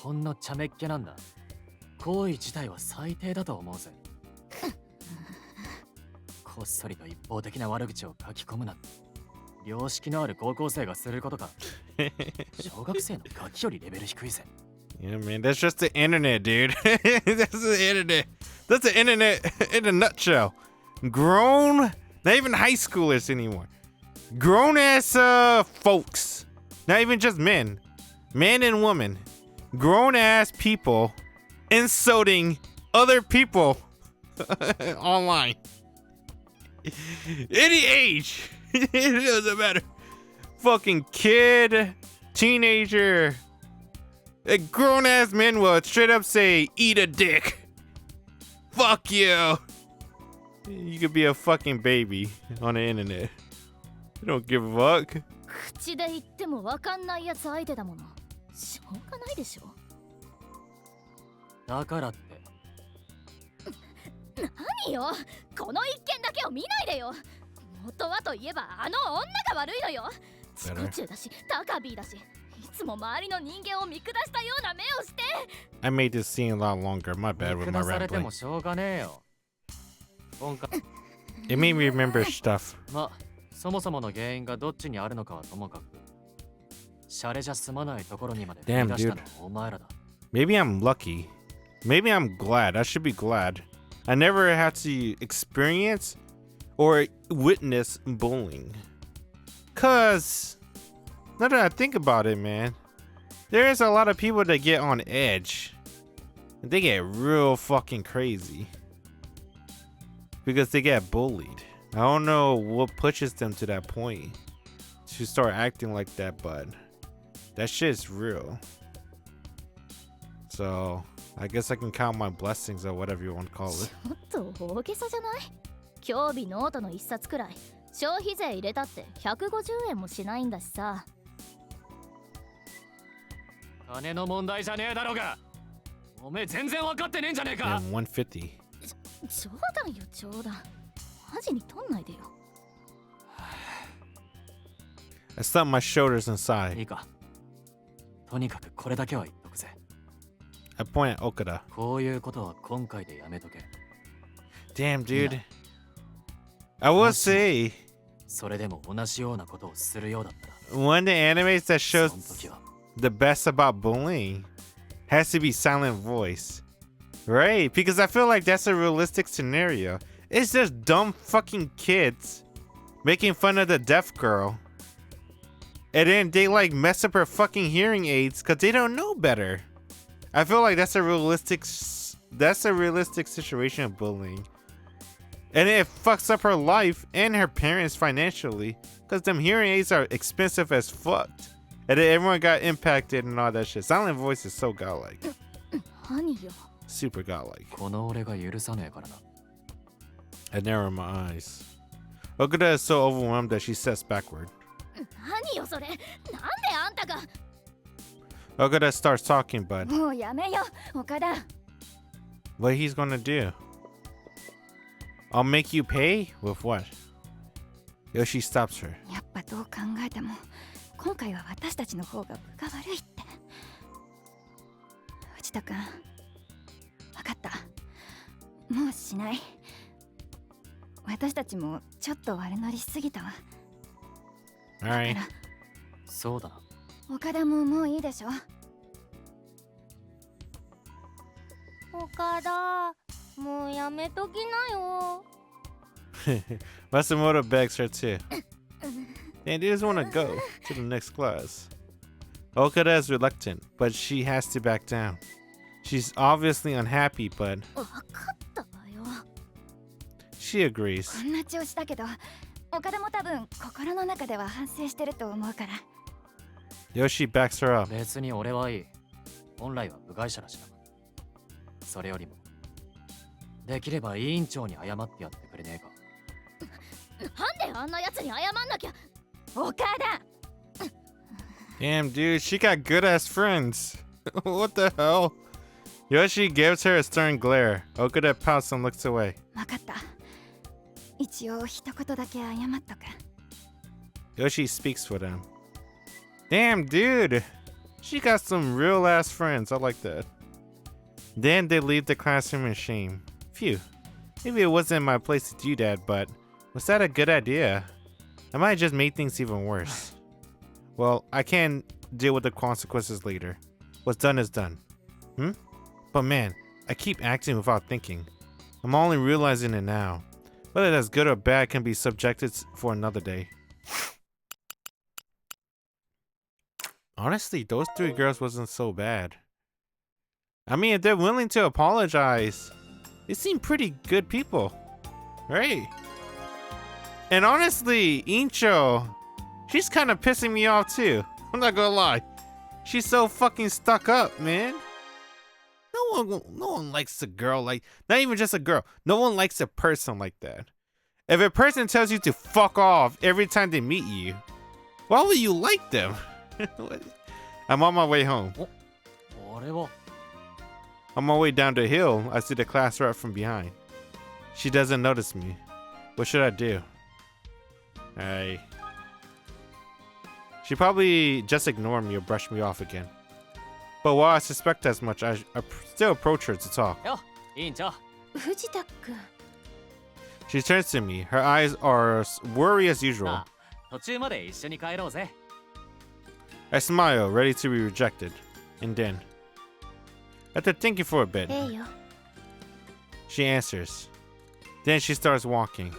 ほんのちゃめっ気なんだ。行為自体は最低だと思うぜ。こっそりと一方的な悪口を書き込むなんて良識のある高校生がすることか。小学生のガキよりレベル低いぜ。 Yeah, man, that's just the internet, dude. That's the internet. That's the internet in a nutshell. Grown, not even high schoolers anymore. Grown ass folks, not even just men, men and women, grown ass people insulting other people online. Any age, it doesn't matter. Fucking kid, teenager, a grown ass men will straight up say, "Eat a dick." Fuck you. You could be a fucking baby on the internet. You don't give a fuck. 口で言ってもわかんないやつ相手だもの。しょうがないでしょ。だからって。何よ、この一件だけを見ないでよ。元はといえばあの女が悪いのよ。自己中だし、高ビーだし、いつも周りの人間を見下したような目をして。 I made this scene a lot longer. My bad 見 with my 下されて rambling. もしょうがねえよ。今回 It made me remember stuff. ま、そもそもの原因がどっちにあるのかはともかく、シャレじゃ済まないところにまで踏み出したのはお前らだ。Maybe I'm lucky. Maybe I'm glad. I should be glad. I never had to experience or witness bullying. Cause now that I think about it, man, there is a lot of people that get on edge. And they get real fucking crazy. Because they get bullied. I don't know what pushes them to that point. To start acting like that, but that shit is real. So, I guess I can count my blessings or whatever you want to call it. ちょっと大げさじゃない？今日日ノートの一冊くらい消費税入れたって150円もしないんだしさ。金の問題じゃねえだろうが。おめえ全然分かってねえんじゃねえか。 And 150. 冗談よ冗談。マジに取んないでよ。I slumped my shoulders inside. いいか。とにかくこれだけは言っとくぜ。 I point at Okada. こういうことは今回でやめとけ。 Damn, dude. I will say, それでも同じようなことをするようだったら。 one of the animes that その shows 時は the best about bullying has to be Silent Voice. Right? Because I feel like that's a realistic scenario. It's just dumb fucking kids making fun of the deaf girl. And then they like mess up her fucking hearing aids because they don't know better. I feel like that's a realistic situation of bullying. And it fucks up her life and her parents financially because them hearing aids are expensive as fuck. And then everyone got impacted and all that shit. Silent Voice is so godlike. 何よ。 Super godlike. この俺が許さねえからな。 I narrow my eyes. Okuda is so overwhelmed that she steps backward. 何よそれ。なんであんたが。 Okuda starts talking, but もうやめよ岡田。 what he's gonna do? I'll make you pay? With what? Yoshi stops her. やっぱどう考えても今回は私たちの方が分が悪いって。藤田くん、分かった。もうしない。私たちもちょっと悪乗りしすぎたわ。 Alright. そうだな。岡田ももういいでしょ。岡田、もうやめときなよ。 Matsumoto begs her too. And they just want to go to the next class. Okada is reluctant, but she has to back down. She's obviously unhappy, but 分かったわよ。 she agrees. こんな調子だけど岡田も多分心の中では反省してると思うから。 Yoshi backs her up. 別に俺はいい。本来は部外者だしな。それよりも、できれば委員長に謝ってやってくれねえか。なんであんな奴に謝んなきゃ。岡田 Damn, dude, she got good ass friends. What the hell? Yoshi gives her a stern glare. Okada pouts and looks away. 分かった。一応一言だけ謝っとく。 Yoshi speaks for them. Damn, dude. She got some real ass friends. I like that. Then they leave the classroom in shame. Phew. Maybe it wasn't my place to do that, but was that a good idea? I might have just made things even worse. Well, I can deal with the consequences later. What's done is done. But man, I keep acting without thinking. I'm only realizing it now. Whether that's good or bad can be subjected for another day. Honestly, those three girls wasn't so bad. I mean, if they're willing to apologize, they seem pretty good people, right? And honestly, Incho, she's kind of pissing me off too. I'm not gonna lie. She's so fucking stuck up, man. No one likes a girl like, not even just a girl. No one likes a person like that. If a person tells you to fuck off every time they meet you, why would you like them? I'm on my way home. 俺は On my way down the hill, I see the class rep from behind. She doesn't notice me. What should I do? She probably just ignore me or brush me off again. But while I suspect as much, I still approach her to talk. よ、委員長。藤田くん。 She turns to me. Her eyes are worried as usual. あ、途中まで一緒に帰ろうぜ。 I smile, ready to be rejected. And then, after thinking for a bit, ええよ。 she answers. Then she starts walking.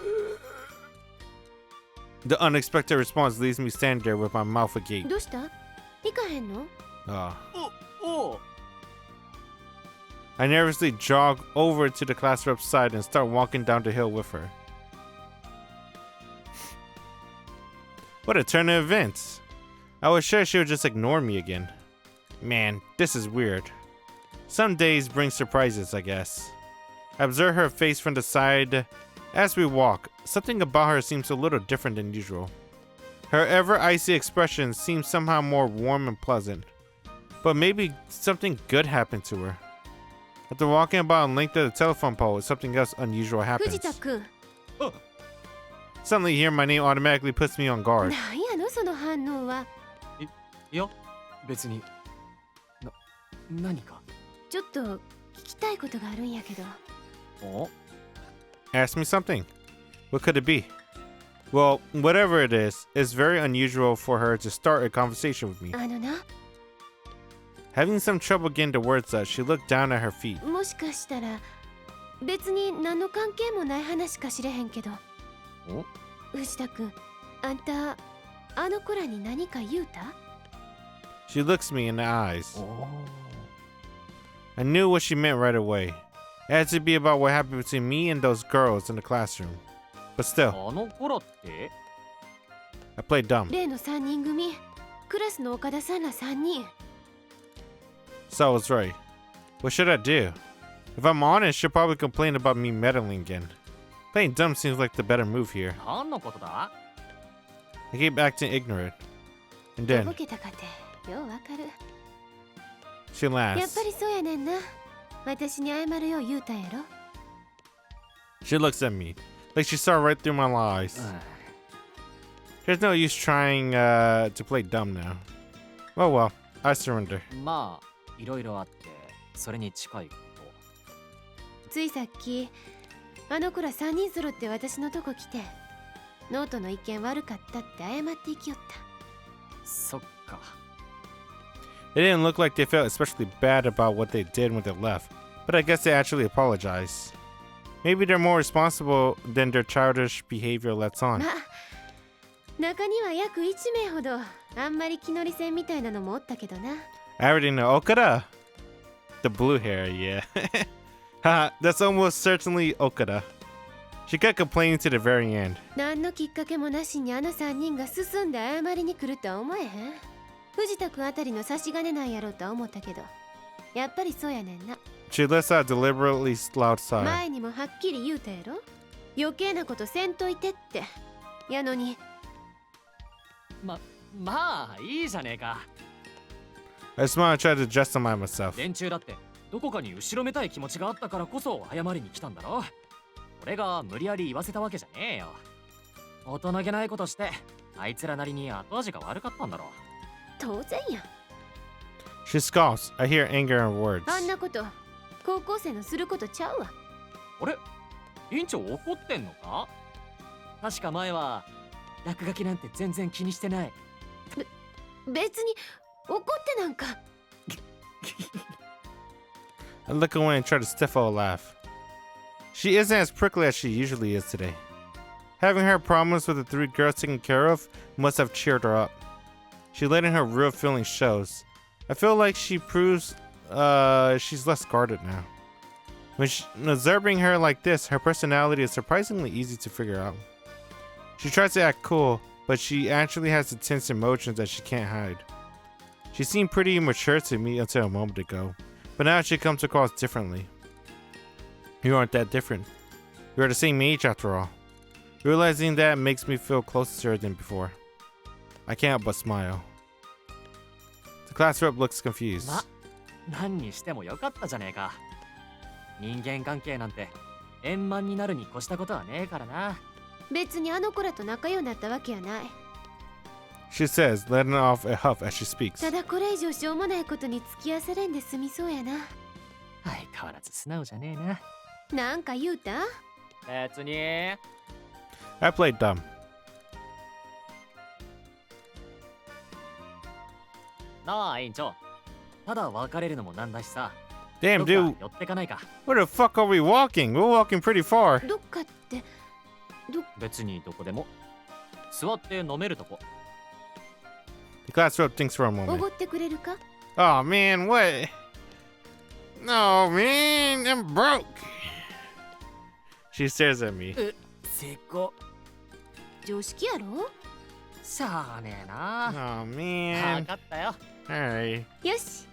The unexpected response leaves me standing there with my mouth agape. どうした？行かへんの？ おう I nervously jog over to the class rep's side and start walking down the hill with her. What a turn of events. I was sure she would just ignore me again. Man, this is weird. Some days bring surprises, I guess. I observe her face from the side as we walk. Something about her seems a little different than usual. Her ever icy expression seems somehow more warm and pleasant. But maybe something good happened to her. After walking about a length of the telephone pole, something else unusual 藤 happens. 田くん、 Suddenly hearing my name automatically puts me on guard. なんやのその反応は。いや別に何かちょっと聞きたいことがあるんやけど。お Ask me something. What could it be? Well, whatever it is, it's very unusual for her to start a conversation with me. あのな、 Having some trouble getting the words out, she looked down at her feet. もしかしたら別に何の関係もない話かしれへんけど。お藤田くん、あんたあの子らに何か言うた？ She looks me in the eyes. お I knew what she meant right away. It had to be about what happened between me and those girls in the classroom. But still, あの子らって I played dumb. 例の3人組、クラスの岡田さんら3人。 So I was right. What should I do? If I'm honest, she'll probably complain about me meddling again. Playing dumb seems like the better move here. 何のことだ I keep acting ignorant. And と then ぼけたかてようわかる。 she やっ laughs. ぱりそうやねんな。私に謝るよう言うたんやろ。 She looks at me, like she saw right through my lies. There's no use trying to play dumb now. Oh well, I surrender. まあいろいろあってそれに近いこついさっきあの子ら3人揃って私のとこ来て、ノートの意見悪かったって謝っていきよった。とそっか It didn't look like they felt especially bad about what they did when they left, but I guess they actually apologized. Maybe they're more responsible than their childish behavior lets on. まあ中には約1名ほどあんまり気乗り線みたいなのもおったけどな。 I already know Okada. The blue hair, yeah. Haha, that's almost certainly Okada. She kept complaining to the very end. 何のきっかけもなしにあの3人が進んで謝りに来るとは思えへん。藤田くんあたりの差し金なんやろうとは思ったけど、やっぱりそうやねんな。 She lets out a deliberately loud sigh. 前にもはっきり言うたやろ。余計なことせんといてって。やのにまあいいじゃねえか I smile and try to justify myself. 連中だってどこかに後ろめたい気持ちがあったからこそ謝りに来たんだろ俺が無理やり言わせたわけじゃねえよ大人げないことしてあいつらなりに後味が悪かったんだろ当然やん。 She scoffs. I hear anger in her words. あんなこと高校生のすることちゃうわ。あれ委員長怒ってんのか確か前は落書きなんて全然気にしてない別に怒ってなんか。 I look away and try to stifle a laugh. She isn't as prickly as she usually is today. Having her problems with the 3 girls taken care of must have cheered her up. She letting her real feelings shows. I feel like she proves she's less guarded now. When observing her like this, her personality is surprisingly easy to figure out. She tries to act cool, but she actually has intense emotions that she can't hide. She seemed pretty mature to me until a moment ago, but now she comes across differently. You aren't that different. We are the same age after all. Realizing that makes me feel closer to her than before. I can't help but smile. The class rep looks confused. ま何にしてもよかったじゃねえか人間関係なんて円満になるに越したことはねえからな別にあの子らと仲良くなったわけやない。 She says, letting off a huff as she speaks. ただこれ以上しょうもないことに付き合わせれんで済みそうやな。相変わらず素直じゃねえななんか言うた？別に I played dumb. なあ委員長ただ別れるのもなんだしさ Damn, どっか dude. 寄ってかないか Where the fuck are we walking? We're walking pretty far. どっかって別にどこでも座って飲めるとこ。 The classroom thinks for a お moment. ごってくれるか？ Oh man, what? No man, I'm broke. She stares at me. せこ。常識やろ？しゃあねえな。 Oh わ man. かったよ。 Alright. よし。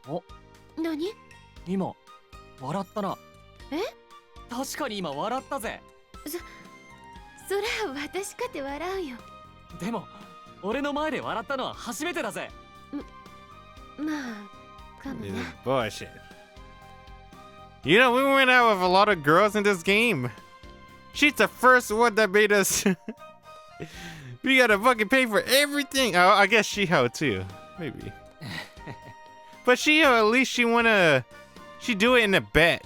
お、何？今笑ったな。え？確かに今笑ったぜ。そら私かて笑うよ。でも俺の前で笑ったのは初めてだぜ。まあ、かも This is な。 bullshit. You know, we went out with a lot of girls in this game. She's the first one that made us. We gotta fucking pay for everything. Oh, I guess Shiho too. Maybe. But Shiho, at least she do it in a bet.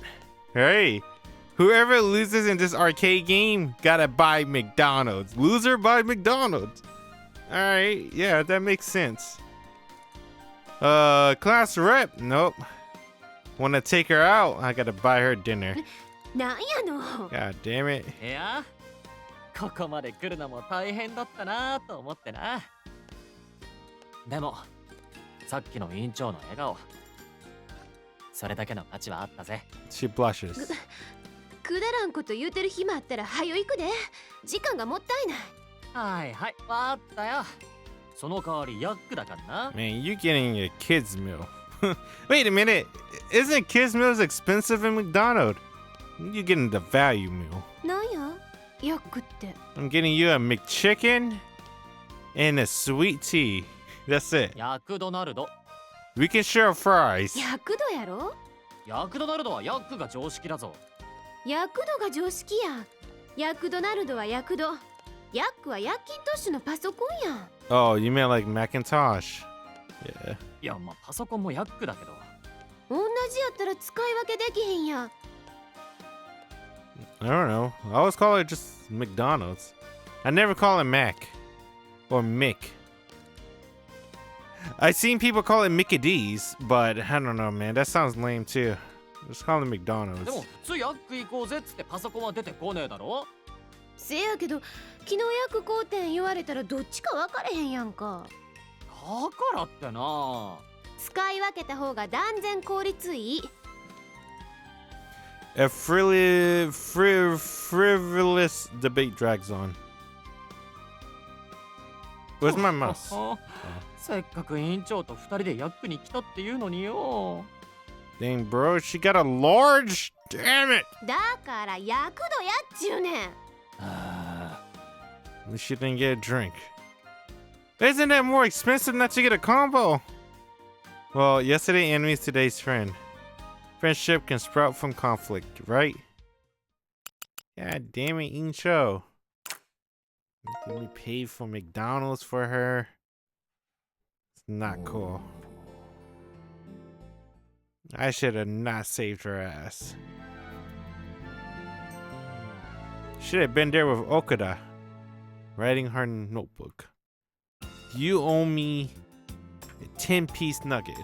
Hey, whoever loses in this arcade game gotta buy McDonald's. Loser buy McDonald's. Alright, yeah, that makes sense. Class rep? Nope. Wanna take her out? I gotta buy her dinner. なんやの。 God damn it. いや、ここまで来るのも大変だったなと思ってな。でもさっきの委員長の笑顔、それだけの価値はあったぜ。 She blushes. くだらんこと言うてる暇あったら早よ行くで。時間がもったいない。はいはい、わかったよ。その代わりヤックだからな。 Man, you getting a kid's meal. Wait a minute. Isn't kids' meals expensive in McDonald's? You getting the value meal. なんや？ヤックって。 I'm getting you a McChicken and a sweet tea. That's it. ヤクドナルド。 We can share fries. ヤクドやろ？ヤクドナルドはヤックが常識だぞ。ヤクドが常識や。ヤクドナルドはヤクド。ヤックはヤッキントッシュのパソコンやん。 Oh, you meant like Macintosh. Yeah. いや、まあパソコンもヤックだけど。同じやったら使い分けできへんやん。 I don't know. I always call it just McDonald's. I never call it Mac or Mick. I've seen people call it Mickey D's, but I don't know, man. That sounds lame too. Just call it で McDonald's. も普通ヤック行こうぜっつってパソコンは出てこねえだろ。せやけど昨日ヤク買うてん言われたらどっちか分かれへんやんか。だからってな。使い分けた方が断然効率いい。 A frivolous debate drags on. Where's my mouse? せっかく委員長と二人でヤックに来たっていうのによ。 Dang, bro, she got a large. Damn it! だからヤクドやっちゅうねん。 At least she didn't get a drink. Isn't that more expensive not to get a combo? Well, yesterday enemy's today's friend. Friendship can sprout from conflict, right? God damn it, Incho. Making me pay for McDonald's for her. It's not cool. I should have not saved her ass. Should have been there with Okada, writing her notebook. You owe me a 10-piece nugget.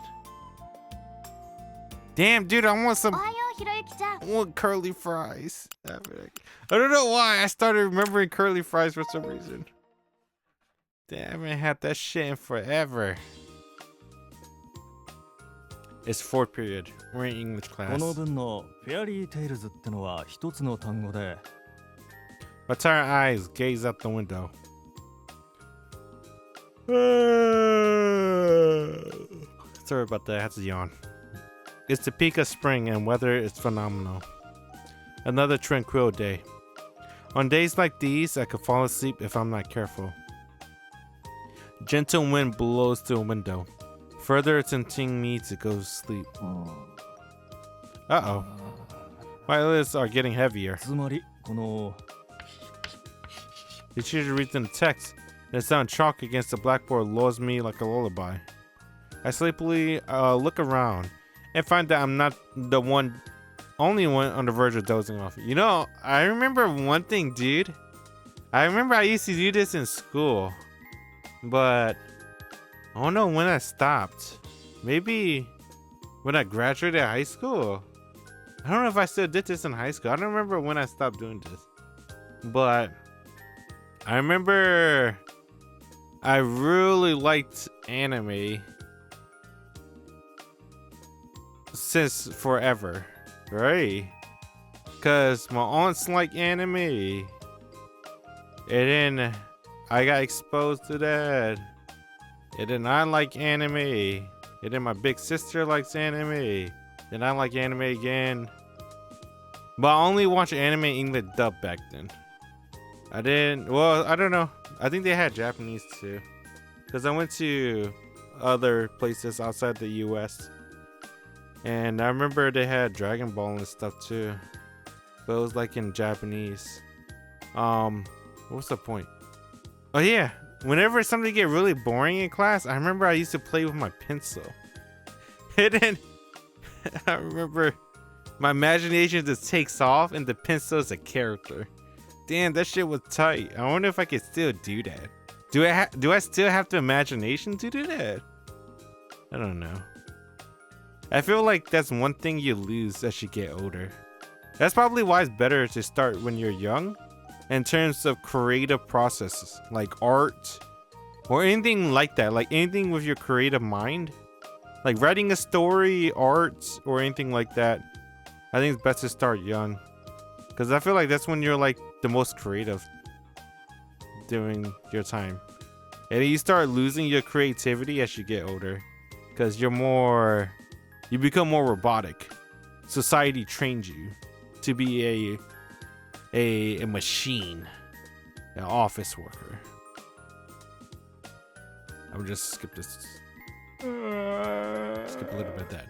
Damn, dude, I want some. おはようひろゆきちゃん。 I want curly fries. I don't know why I started remembering curly fries for some reason. Damn, I haven't had that shit in forever. It's fourth period. We're in English こ class. の文のフェアリーテイルズってのは一つの単語で My tired eyes gaze out the window. Sorry about that. I had to yawn. It's the peak of spring and weather is phenomenal. Another tranquil day. On days like these, I could fall asleep if I'm not careful. Gentle wind blows through the window, further tempting me to go to sleep. Uh-oh. My eyelids are getting heavier. つまりこの The teacher reads in the text. The sound chalk against the blackboard lulls me like a lullaby. I sleepily look around and find that I'm not the only one on the verge of dozing off. You know, I remember one thing, dude. I remember I used to do this in school, but I don't know when I stopped. Maybe when I graduated high school. I don't know if I still did this in high school. I don't remember when I stopped doing this, but I remember I really liked anime since forever, right? Cause my aunts like anime, and then I got exposed to that, and then I like anime, and then my big sister likes anime, then I like anime again. But I only watched anime English dub back then. I didn't. Well, I don't know. I think they had Japanese too, cause I went to other places outside the U.S. and I remember they had Dragon Ball and stuff too, but it was like in Japanese. What's the point? Oh yeah, whenever something get really boring in class, I remember I used to play with my pencil. And then I remember my imagination just takes off and the pencil is a character. Damn, that shit was tight. I wonder if I could still do that. Do I still have the imagination to do that? I don't know. I feel like that's one thing you lose as you get older. That's probably why it's better to start when you're young in terms of creative processes like art or anything like that, like anything with your creative mind, like writing a story, art, or anything like that. I think it's best to start young because I feel like that's when you're like the most creative during your time, and you start losing your creativity as you get older because you become more robotic. Society trains you to be a machine, an office worker. I would just skip this. Skip a little bit of that.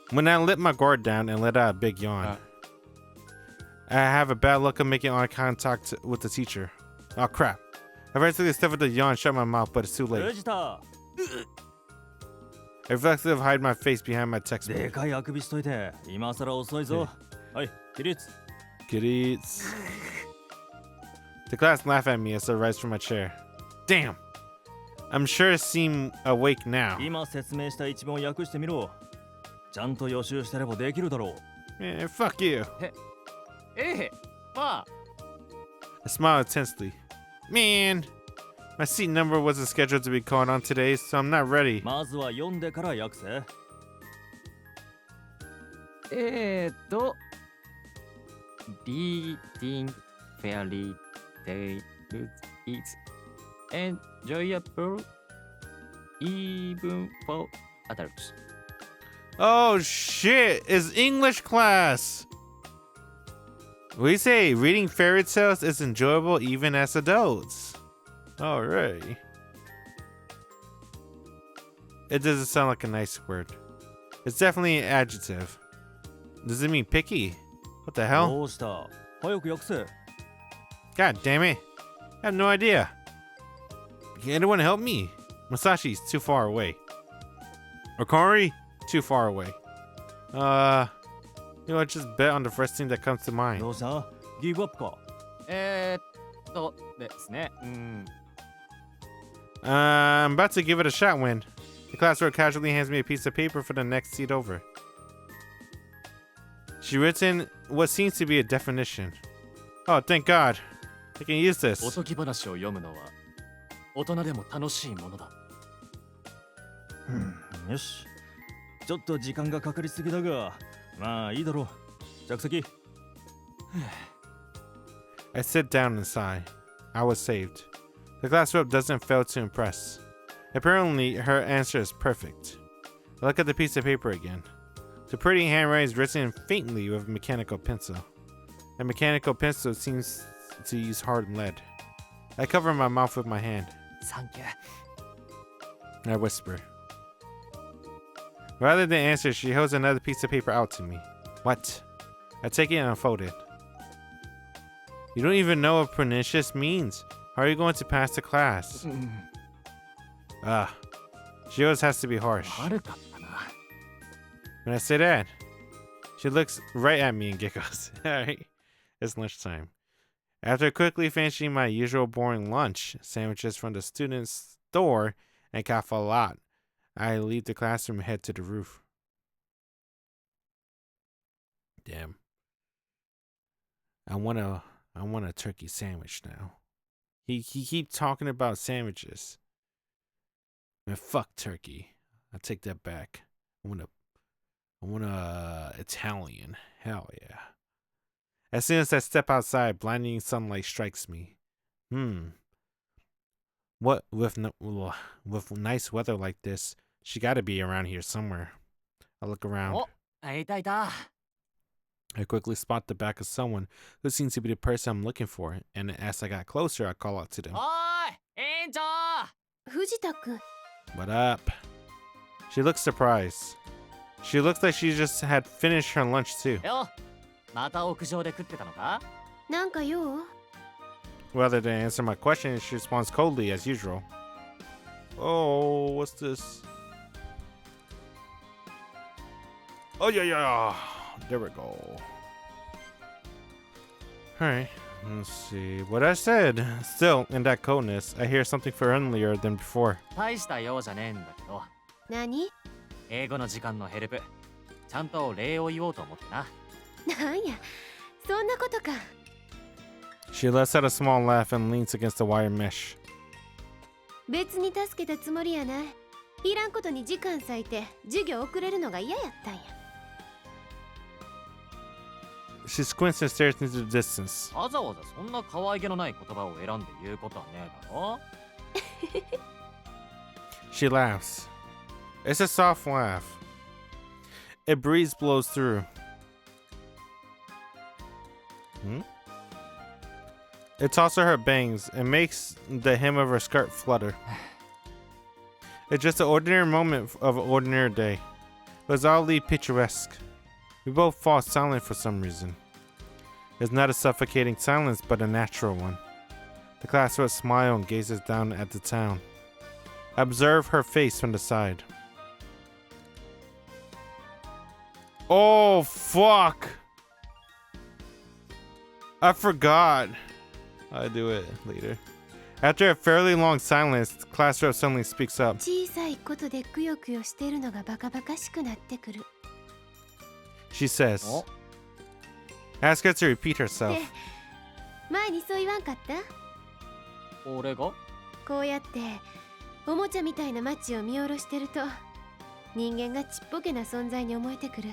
When I let my guard down and let out a big yawn, I have a bad luck of making eye contact with the teacher. Oh crap. I eventually stepped with the yawn, shut my mouth, but it's too late. I reflexively hide my face behind my textbook. でかいあくびしといて今さら遅いぞ。はい、起立。 Kiddies. The class laughed at me as I rise from my chair. Damn. I'm sure it seemed awake now. 今説明した一文を訳してみろ。ちゃんと予習してればできるだろう。 Man, fuck you. まあ I smiled intensely. Man, my seat number wasn't scheduled to be called on today, so I'm not ready. まずは読んでから訳せ。Reading fairy tales is enjoyable even for adults. Oh shit, it's English class. We say reading fairy tales is enjoyable even as adults. Alright. It doesn't sound like a nice word. It's definitely an adjective. Does it mean picky? What the hell? どうした？早く訳せ。 God damn it. I have no idea. Can anyone help me? Masashi's too far away. Okari? Too far away. You know, just bet on the first thing that comes to mind. どうした？ギブアップか。ですね。I'm about to give it a shot when the classwork casually hands me a piece of paper for the next seat over. She written what seems to be a definition. Oh, thank God. I can use this. おとぎ話を読むのは大人でも楽しいものだ。よし。ちょっと時間がかかりすぎだが、まあいいだろう。着席。I sit down and sigh. I was saved. The glass rope doesn't fail to impress. Apparently, her answer is perfect. I look at the piece of paper again. The pretty handwriting is written faintly with a mechanical pencil. A mechanical pencil seems to use hard lead. I cover my mouth with my hand. サンキュー。 I whisper. Rather than answer, she holds another piece of paper out to me. What? I take it and unfold it. You don't even know what pernicious means. How are you going to pass the class? Ah, she always has to be harsh. 悪かったな。 When I say that, she looks right at me and giggles. Alright, it's lunchtime. After quickly finishing my usual boring lunch, sandwiches from the student's store, and cafe lot, I leave the classroom and head to the roof. Damn. I wanna I want a turkey sandwich now. He keeps talking about sandwiches. Man, fuck turkey. I take that back. I want a Italian. Hell yeah. As soon as I step outside, blinding sunlight strikes me. What with nice weather like this, she gotta be around here somewhere. I look around. お、いたいた。 I quickly spot the back of someone who seems to be the person I'm looking for, and as I got closer, I call out to them. おーい、委員長。藤田くん、 What up? She looks surprised. She looks like she just had finished her lunch too. よ、また屋上で食ってたのか？なんか用？ Rather than answer my question, she responds coldly as usual. Oh, what's this? Oh, yeah. There we go. Alright, let's see. What I said. Still, in that coldness, I hear something friendlier than before. 大した用じゃねえんだけど、何？英語の時間のヘルプ、ちゃんと礼を言おうと思ってな。なんや、そんなことか。 She lets out a small laugh and leans against the wire mesh. 別に助けたつもりやない。いらんことに時間割いて授業遅れるのが嫌やったんや。 She squints and stares into the distance. わざわざそんな可愛げのない言葉を選んで言うことはねえだろ。 She laughs. It's a soft laugh. A breeze blows through. It tosses her bangs and makes the hem of her skirt flutter. It's just an ordinary moment of an ordinary day, but it's oddly picturesque. We both fall silent for some reason. It's not a suffocating silence, but a natural one. The classmate smiles and gazes down at the town. I observe her face from the side. Oh, fuck! I forgot. I'll do it later. After a fairly long silence, the class rep suddenly speaks up. 小さいことでくよくよしてるのがバカバカしくなってくる。 She says, ask her to repeat herself. で、前にそう言わんかった？俺が？こうやっておもちゃみたいな街を見下ろしてると人間がちっぽけな存在に思えてくる。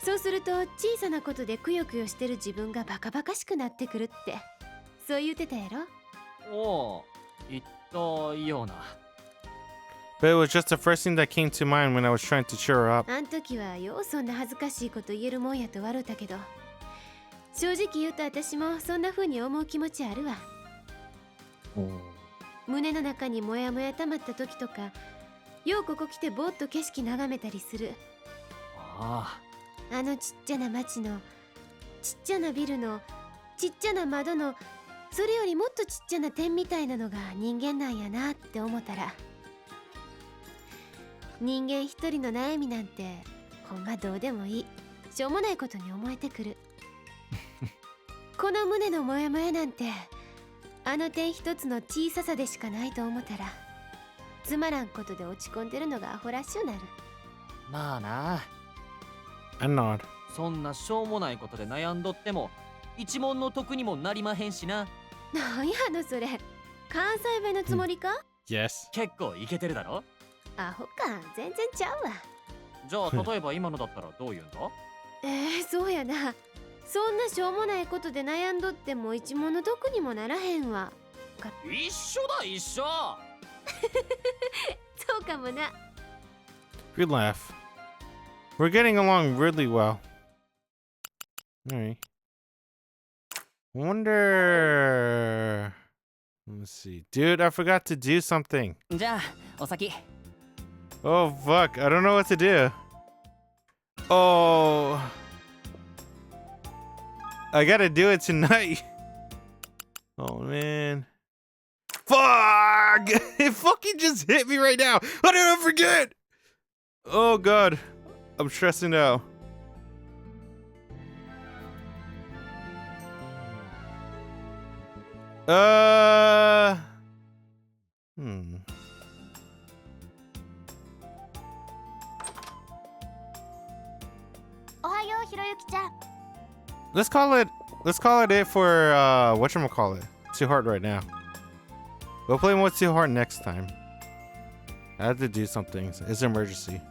そうすると小さなことでくよくよしてる自分がバカバカしくなってくるってそう言ってたやろ？おう、言ったような。 But it was just the first thing that came to mind when I was trying to cheer her up. あん時はようそんな恥ずかしいこと言えるもんやと笑うたけど正直言うと私もそんな風に思う気持ちあるわ。胸の中にモヤモヤ溜まった時とかようここ来てぼーっと景色眺めたりする。ああのちっちゃな町のちっちゃなビルのちっちゃな窓のそれよりもっとちっちゃな点みたいなのが人間なんやなって思ったら人間一人の悩みなんてほんまどうでもいいしょうもないことに思えてくる。この胸のモヤモヤなんてあの点一つの小ささでしかないと思ったらつまらんことで落ち込んでるのがアホらしゅうなる。あ、まあな。 I nod. そんなしょうもないことで悩んどっても一文の得にもなりまへんしな。なんやのそれ関西弁のつもりか？ Yes. 結構イケてるだろ。アホか全然ちゃうわ。じゃあ例えば今のだったらどう言うんだ？そうやな。そんなしょうもないことで悩んどっても一文の得にもならへんわ。一緒だ一緒。そうかもな。 We laugh. We're getting along really well. Alright. Wonder. Let's see. Dude, I forgot to do something. じゃあお先。 Oh, fuck. I don't know what to do. Oh. I gotta do it tonight. Oh, man. Fuck! It fucking just hit me right now. How did I forget? Oh, God. I'm stressing out. Hmm. おはようひろゆきちゃん。let's call it for whatchamacallit, ToHeart right now. We'll play more ToHeart next time. I have to do something. It's an emergency.